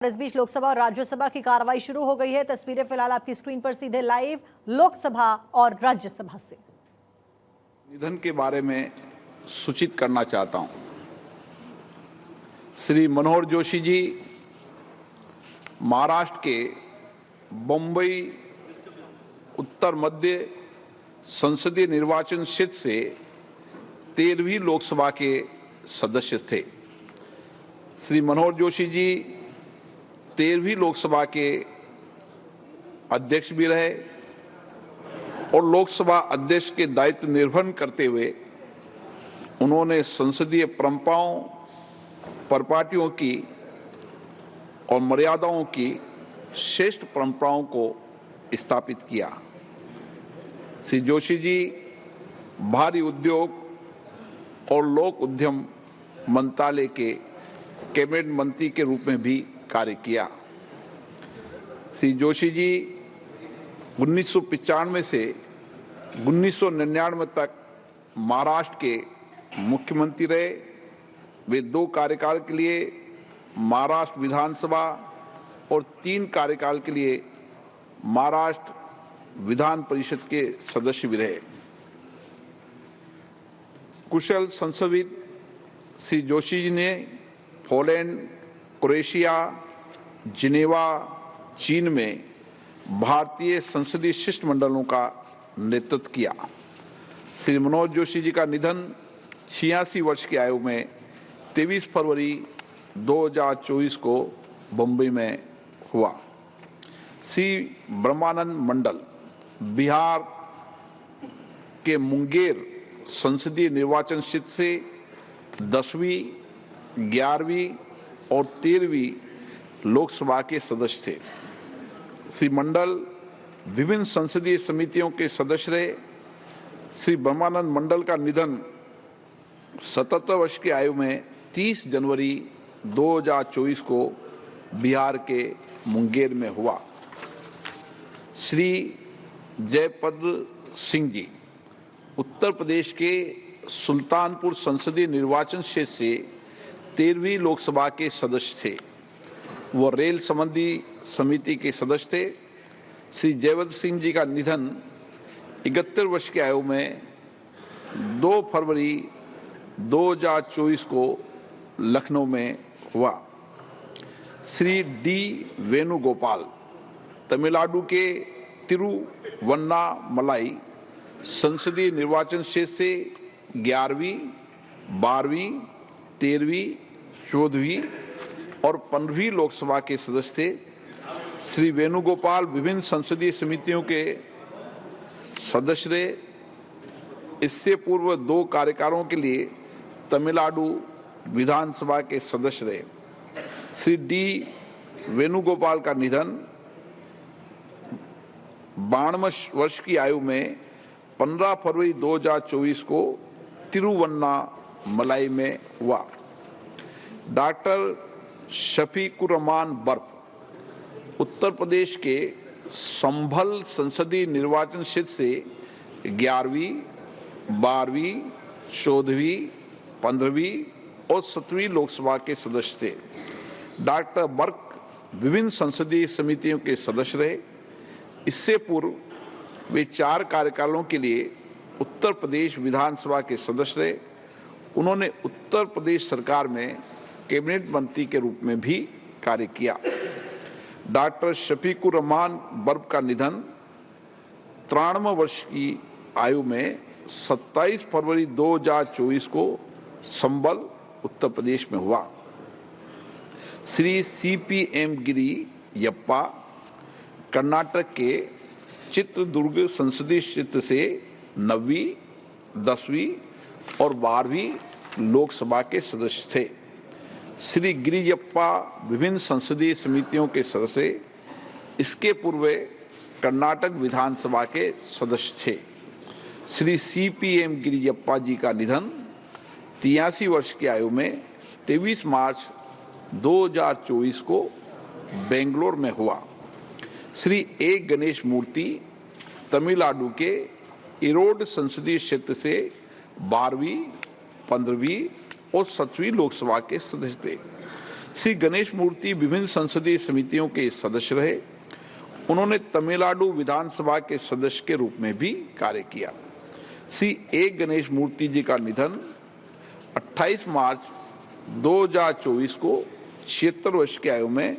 इस बीच लोकसभा और राज्यसभा की कार्रवाई शुरू हो गई है। तस्वीरें फिलहाल आपकी स्क्रीन पर सीधे लाइव लोकसभा और राज्यसभा से। निधन के बारे में सूचित करना चाहता हूं। श्री मनोहर जोशी जी महाराष्ट्र के बम्बई उत्तर मध्य संसदीय निर्वाचन क्षेत्र से 13वीं लोकसभा के सदस्य थे। श्री मनोहर जोशी जी 13वीं लोकसभा के अध्यक्ष भी रहे और लोकसभा अध्यक्ष के दायित्व निर्वहन करते हुए उन्होंने संसदीय परंपराओं, परिपाटियों की और मर्यादाओं की श्रेष्ठ परंपराओं को स्थापित किया। श्री जोशी जी भारी उद्योग और लोक उद्यम मंत्रालय के कैबिनेट मंत्री के रूप में भी कार्य किया। श्री जोशी जी 1995 से 1999 तक महाराष्ट्र के मुख्यमंत्री रहे। वे 2 कार्यकाल के लिए महाराष्ट्र विधानसभा और 3 कार्यकाल के लिए महाराष्ट्र विधान परिषद के सदस्य भी रहे। कुशल संसदविद श्री जोशी जी ने पोलैंड, क्रोएशिया, जिनेवा, चीन में भारतीय संसदीय शिष्टमंडलों का नेतृत्व किया। श्री मनोहर जोशी जी का निधन 86 वर्ष की आयु में 23 फरवरी 2024 को बम्बई में हुआ। श्री ब्रह्मानंद मंडल बिहार के मुंगेर संसदीय निर्वाचन क्षेत्र से 10वीं, 11वीं और 13वीं लोकसभा के सदस्य थे। श्री मंडल विभिन्न संसदीय समितियों के सदस्य रहे। श्री ब्रह्मानंद मंडल का निधन 77 वर्ष की आयु में 30 जनवरी 2024 को बिहार के मुंगेर में हुआ। श्री जयपद सिंह जी उत्तर प्रदेश के सुल्तानपुर संसदीय निर्वाचन क्षेत्र से 13वीं लोकसभा के सदस्य थे। वो रेल संबंधी समिति के सदस्य थे। श्री जयवंत सिंह जी का निधन 71 वर्ष की आयु में 2 फरवरी 2024 को लखनऊ में हुआ। श्री डी वेणुगोपाल तमिलनाडु के तिरुवन्नामलाई संसदीय निर्वाचन क्षेत्र से 11वीं, 12वीं, 13वीं, 14वीं और 15वीं लोकसभा के सदस्य थे। श्री वेणुगोपाल विभिन्न संसदीय समितियों के सदस्य रहे। इससे पूर्व 2 कार्यकालों के लिए तमिलनाडु विधानसभा के सदस्य रहे। श्री डी वेणुगोपाल का निधन 92 वर्ष की आयु में 15 फरवरी 2024 को तिरुवन्नामलाई में हुआ। डॉक्टर शफीकुर रहमान बर्फ उत्तर प्रदेश के संभल संसदीय निर्वाचन क्षेत्र से 11वीं, 12वीं, 14वीं, 15वीं और 17वीं लोकसभा के सदस्य थे। डॉक्टर बर्क विभिन्न संसदीय समितियों के सदस्य रहे। इससे पूर्व वे 4 कार्यकालों के लिए उत्तर प्रदेश विधानसभा के सदस्य रहे। उन्होंने उत्तर प्रदेश सरकार में कैबिनेट मंत्री के रूप में भी कार्य किया। डॉक्टर शफीकुर रहमान बर्फ का निधन 93 वर्ष की आयु में 27 फरवरी 2024 को संबल उत्तर प्रदेश में हुआ। श्री CPM गिरियप्पा कर्नाटक के चित्रदुर्ग संसदीय क्षेत्र से 9वीं, 10वीं और 12वीं लोकसभा के सदस्य थे। श्री गिरियप्पा विभिन्न संसदीय समितियों के सदस्य। इसके पूर्व कर्नाटक विधानसभा के सदस्य थे। श्री CPM गिरियप्पा जी का निधन 83 वर्ष की आयु में 23 मार्च 2024 को बेंगलोर में हुआ। श्री A गणेश मूर्ति तमिलनाडु के इरोड संसदीय क्षेत्र से 12वीं, 15वीं और 7वीं लोकसभा के सदस्य थे। श्री गणेश मूर्ति विभिन्न संसदीय समितियों के सदस्य रहे। उन्होंने तमिलनाडु विधानसभा के सदस्य के रूप में भी कार्य किया। श्री ए गणेश मूर्ति जी का निधन 28 मार्च 2024 को 76 वर्ष की आयु में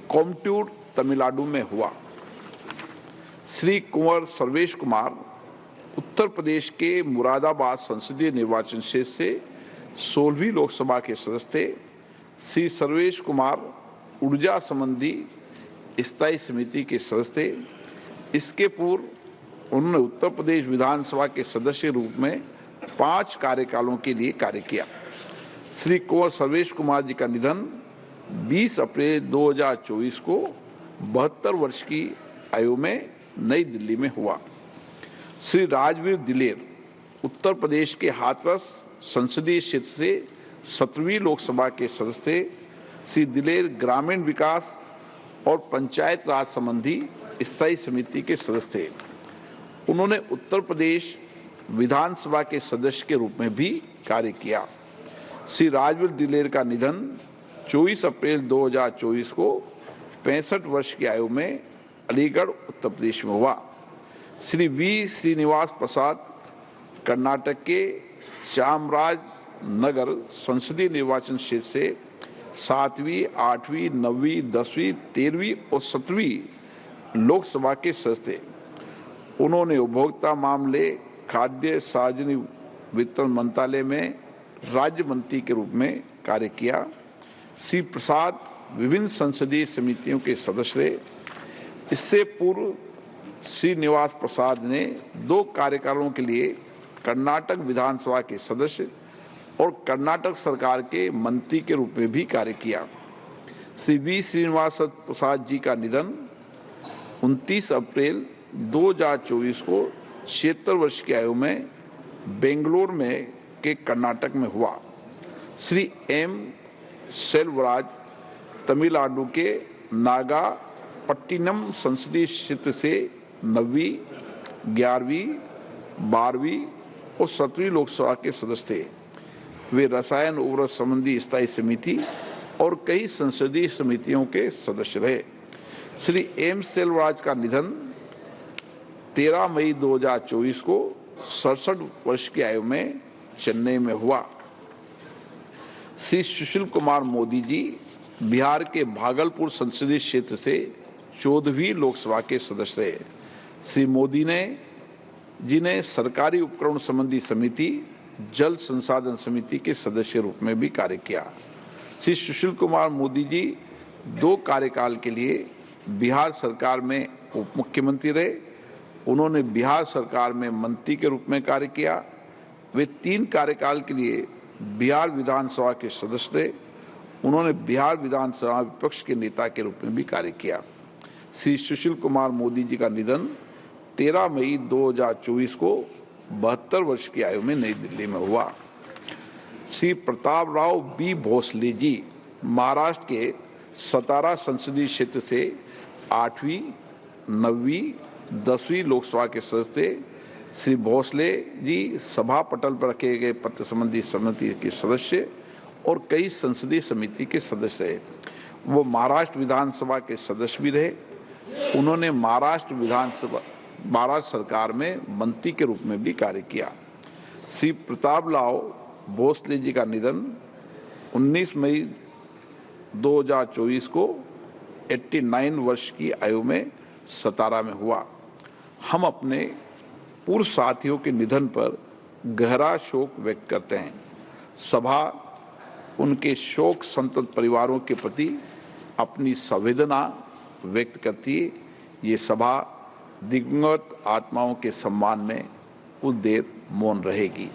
कोयम्बटूर, तमिलनाडु में हुआ। श्री कुंवर सर्वेश कुमार उत्तर प्रदेश के मुरादाबाद संसदीय निर्वाचन क्षेत्र से 16वीं लोकसभा के सदस्य थे। श्री सर्वेश कुमार ऊर्जा संबंधी स्थायी समिति के सदस्य थे। इसके पूर्व उन्होंने उत्तर प्रदेश विधानसभा के सदस्य के रूप में 5 कार्यकालों के लिए कार्य किया। श्री कुंवर सर्वेश कुमार जी का निधन 20 अप्रैल 2024 को 72 वर्ष की आयु में नई दिल्ली में हुआ। श्री राजवीर दिलेर उत्तर प्रदेश के हाथरस संसदीय क्षेत्र से 17वीं लोकसभा के सदस्य थे। श्री दिलेर ग्रामीण विकास और पंचायत राज संबंधी स्थायी समिति के सदस्य थे। उन्होंने उत्तर प्रदेश विधानसभा के सदस्य के रूप में भी कार्य किया। श्री राजवीर दिलेर का निधन 24 अप्रैल 2024 को 65 वर्ष की आयु में अलीगढ़, उत्तर प्रदेश में हुआ। श्री वी श्रीनिवास प्रसाद कर्नाटक के चामराजनगर संसदीय निर्वाचन क्षेत्र से 7वीं, 8वीं, 9वीं, 10वीं, 13वीं और 17वीं लोकसभा के सदस्य थे। उन्होंने उपभोक्ता मामले, खाद्य सार्वजनिक वितरण मंत्रालय में राज्य मंत्री के रूप में कार्य किया। श्री प्रसाद विभिन्न संसदीय समितियों के सदस्य रहे। इससे पूर्व श्रीनिवास प्रसाद ने 2 कार्यकालों के लिए कर्नाटक विधानसभा के सदस्य और कर्नाटक सरकार के मंत्री के रूप में भी कार्य किया। श्री वी श्रीनिवास प्रसाद जी का निधन 29 अप्रैल 2024 को 76 वर्ष की आयु में बेंगलोर में के कर्नाटक में हुआ। श्री एम सेल्वराज तमिलनाडु के नागापट्टिनम संसदीय क्षेत्र से 9वीं, 11वीं, 12वीं और 17वीं लोकसभा के सदस्य थे। वे रसायन उर्वरक संबंधी स्थायी समिति और कई संसदीय समितियों के सदस्य रहे। श्री एम सेल्वराज का निधन 13 मई 2024 को 67 वर्ष की आयु में चेन्नई में हुआ। श्री सुशील कुमार मोदी जी बिहार के भागलपुर संसदीय क्षेत्र से 14वीं लोकसभा के सदस्य रहे। श्री मोदी जी ने सरकारी उपकरण संबंधी समिति, जल संसाधन समिति के सदस्य के रूप में भी कार्य किया। श्री सुशील कुमार मोदी जी 2 कार्यकाल के लिए बिहार सरकार में उप मुख्यमंत्री रहे। उन्होंने बिहार सरकार में मंत्री के रूप में कार्य किया। वे 3 कार्यकाल के लिए बिहार विधानसभा के सदस्य थे। उन्होंने बिहार विधानसभा विपक्ष के नेता के रूप में भी कार्य किया। श्री सुशील कुमार मोदी जी का निधन 13 मई 2024 को 72 वर्ष की आयु में नई दिल्ली में हुआ। श्री प्रताप राव बी भोसले जी महाराष्ट्र के सतारा संसदीय क्षेत्र से 8वीं, 9वीं, 10वीं लोकसभा के सदस्य थे। श्री भोसले जी सभा पटल पर रखे गए पत्र संबंधी समिति के सदस्य और कई संसदीय समिति के सदस्य रहे। वो महाराष्ट्र विधानसभा के सदस्य भी रहे। उन्होंने महाराष्ट्र सरकार में मंत्री के रूप में भी कार्य किया। श्री प्रताप राव भोसले जी का निधन 19 मई 2024 को 89 वर्ष की आयु में सतारा में हुआ। हम अपने पूर्व साथियों के निधन पर गहरा शोक व्यक्त करते हैं। सभा उनके शोक संतप्त परिवारों के प्रति अपनी संवेदना व्यक्त करती है। ये सभा दिवंगत आत्माओं के सम्मान में कुछ देर मौन रहेगी।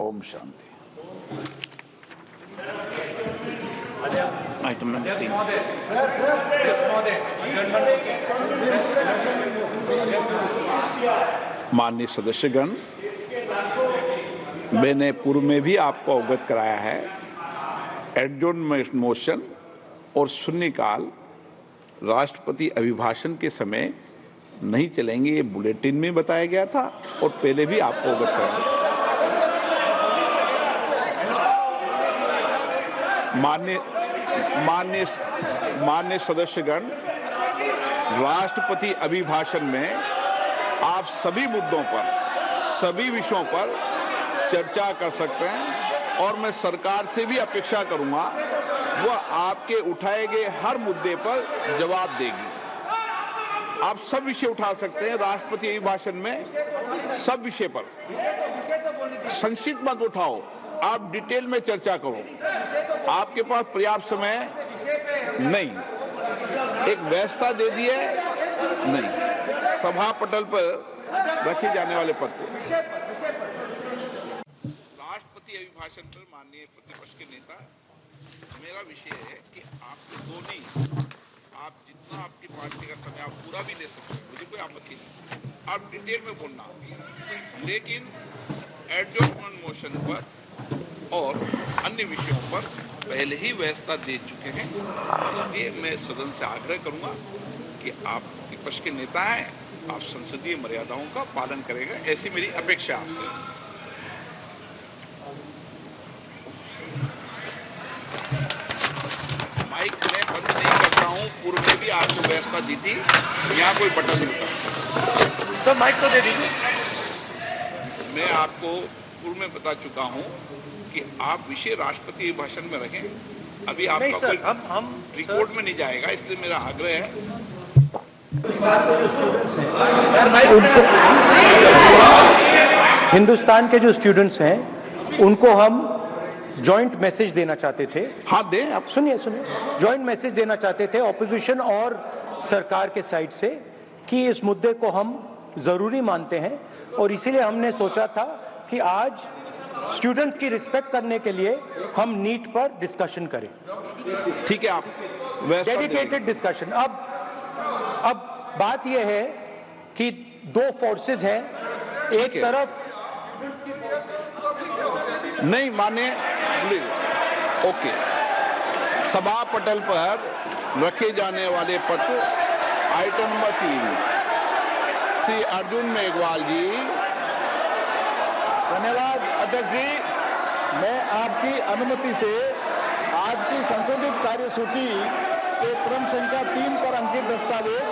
ओम शांति। Item number 3। माननीय सदस्यगण, मैंने पूर्व में भी आपको अवगत कराया है एडजॉर्नमेंट मोशन और शून्यकाल राष्ट्रपति अभिभाषण के समय नहीं चलेंगे, ये बुलेटिन में बताया गया था और पहले भी आपको अवगत कराया। मान्य सदस्यगण, राष्ट्रपति अभिभाषण में आप सभी मुद्दों पर, सभी विषयों पर चर्चा कर सकते हैं और मैं सरकार से भी अपेक्षा करूंगा वह आपके उठाए गए हर मुद्दे पर जवाब देगी। आप सब विषय उठा सकते हैं राष्ट्रपति अभिभाषण में, सब विषय पर। संक्षिप्त मत उठाओ, आप डिटेल में चर्चा करो। आपके पास पर्याप्त समय नहीं, एक व्यवस्था दे दी है नहीं, सभा पटल पर रखे जाने वाले पद को। राष्ट्रपति अभिभाषण पर माननीय प्रतिपक्ष के नेता, मेरा विषय है कि आप दोनों, आप जितना आपकी पार्टी का समय आप पूरा भी ले सकते हैं, मुझे कोई आपत्ति नहीं, आप डिटेल में बोलना, लेकिन एडजॉर्नमेंट मोशन पर और अन्य विषयों पर पहले ही व्यवस्था दे चुके हैं। इसलिए मैं सदन से आग्रह करूंगा कि आप विपक्ष के नेता हैं, आप संसदीय मर्यादाओं का पालन करेगा, ऐसी मेरी अपेक्षा आपसे। माइक मैं बंद नहीं करता हूं, पूर्व में भी आपको व्यवस्था दी थी, यहाँ कोई बटन नहीं होता। सर माइक तो दे दीजिए। मैं आपको पूर्व में बता चुका हूं कि आप विषय राष्ट्रपति भाषण में रखें, अभी आपका नहीं सर, कोई हम रिकॉर्ड में नहीं जाएगा, इसलिए मेरा आग्रह है। हिंदुस्तान के जो स्टूडेंट्स हैं उनको हम जॉइंट मैसेज देना चाहते थे। हाँ दें, आप सुनिए, जॉइंट मैसेज देना चाहते थे ऑपोजिशन और सरकार के साइड से कि इस मुद्दे को हम जरूरी मानते हैं और इसीलिए हमने सोचा था कि आज स्टूडेंट्स की रिस्पेक्ट करने के लिए हम नीट पर डिस्कशन करें। ठीक है, आप डेडिकेटेड डिस्कशन। अब बात यह है कि दो फोर्सेस हैं, एक तरफ नहीं माने, ओके, सभा पटल पर रखे जाने वाले पत्र आइटम नंबर 3 श्री अर्जुन मेघवाल जी। धन्यवाद अध्यक्ष जी। मैं आपकी अनुमति से आज की संशोधित कार्यसूची के क्रम संख्या 3 पर अंकित दस्तावेज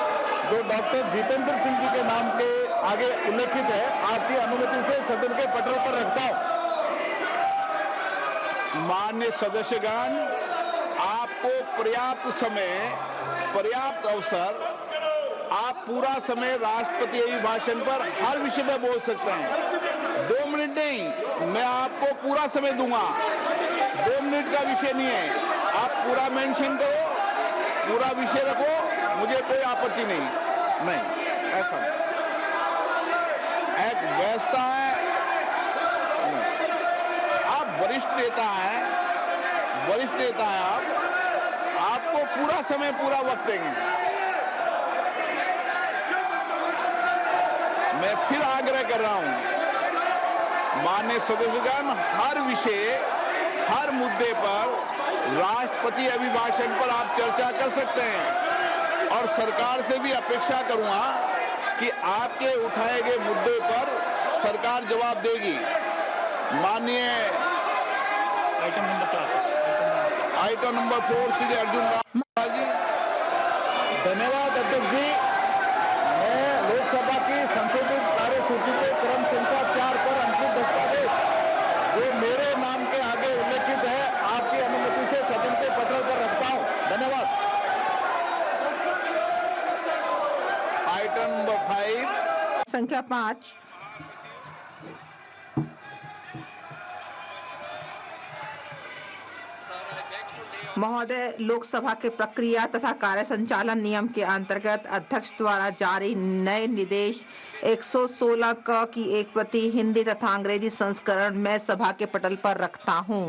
जो डॉक्टर जितेंद्र सिंह जी के नाम के आगे उल्लेखित है, आपकी अनुमति से सदन के पटल पर रखता हूं। मान्य सदस्यगण, आपको पर्याप्त समय, पर्याप्त अवसर, आप पूरा समय राष्ट्रपति अभिभाषण पर हर विषय में बोल सकते हैं। 2 मिनट नहीं, मैं आपको पूरा समय दूंगा, 2 मिनट का विषय नहीं है, आप पूरा मेंशन करो, पूरा विषय रखो, मुझे कोई आपत्ति नहीं, ऐसा नहीं। एक व्यवस्था है, आप वरिष्ठ नेता हैं, आपको पूरा समय, पूरा वक्त देंगे। मैं फिर आग्रह कर रहा हूं, माननीय सदस्यगण, हर विषय, हर मुद्दे पर राष्ट्रपति अभिभाषण पर आप चर्चा कर सकते हैं और सरकार से भी अपेक्षा करूंगा कि आपके उठाए गए मुद्दे पर सरकार जवाब देगी। माननीय आइटम नंबर 4 श्री अर्जुन मेघवाल जी। धन्यवाद अध्यक्ष जी। मैं लोकसभा की संशोधित कार्यसूची के क्रम संख्या 4 पर अंकित दस्तावेज जो मेरे नाम के आगे उल्लेखित है, आपकी अनुमति से सदन के पटल पर रखता हूं। धन्यवाद। आइटम नंबर 5 संख्या 5 महोदय, लोकसभा के प्रक्रिया तथा कार्य संचालन नियम के अंतर्गत अध्यक्ष द्वारा जारी नए निर्देश 116 क की एक प्रति हिंदी तथा अंग्रेजी संस्करण में सभा के पटल पर रखता हूं।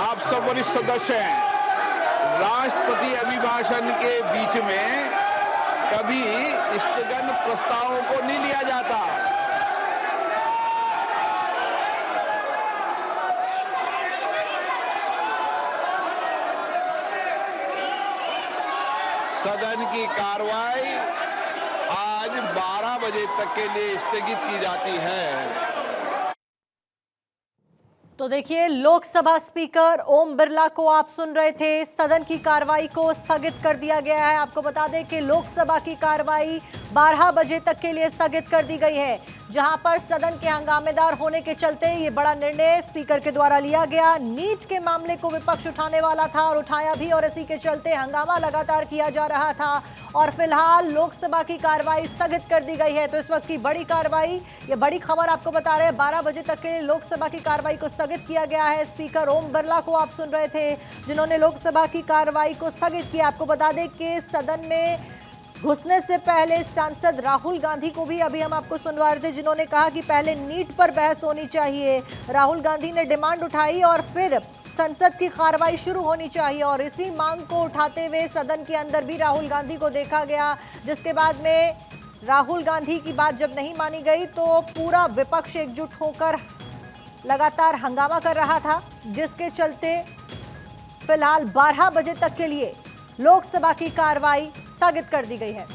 आप सब वरिष्ठ सदस्य हैं, राष्ट्रपति अभिभाषण के बीच में कभी स्थगन प्रस्तावों को नहीं लिया जाता। सदन की कार्रवाई आज 12 बजे तक के लिए स्थगित की जाती है। तो देखिए, लोकसभा स्पीकर ओम बिरला को आप सुन रहे थे। सदन की कार्रवाई को स्थगित कर दिया गया है। आपको बता दें कि लोकसभा की कार्रवाई 12 बजे तक के लिए स्थगित कर दी गई है, जहां पर सदन के हंगामेदार होने के चलते ये बड़ा निर्णय स्पीकर के द्वारा लिया गया। नीट के मामले को विपक्ष उठाने वाला था और उठाया भी, और इसी के चलते हंगामा लगातार किया जा रहा था और फिलहाल लोकसभा की कार्रवाई स्थगित कर दी गई है। तो इस वक्त की बड़ी कार्रवाई, ये बड़ी खबर आपको बता रहे हैं, 12 बजे तक के लिए लोकसभा की कार्रवाई को स्थगित किया गया है। स्पीकर ओम बिरला को आप सुन रहे थे, जिन्होंने लोकसभा की कार्रवाई को स्थगित किया। आपको बता दें कि सदन में घुसने से पहले सांसद राहुल गांधी को भी अभी हम आपको सुनवा रहे थे, जिन्होंने कहा कि पहले नीट पर बहस होनी चाहिए। राहुल गांधी ने डिमांड उठाई और फिर संसद की कार्रवाई शुरू होनी चाहिए, और इसी मांग को उठाते हुए सदन के अंदर भी राहुल गांधी को देखा गया, जिसके बाद में राहुल गांधी की बात जब नहीं मानी गई तो पूरा विपक्ष एकजुट होकर लगातार हंगामा कर रहा था, जिसके चलते फिलहाल 12 बजे तक के लिए लोकसभा की कार्रवाई स्थगित कर दी गई है।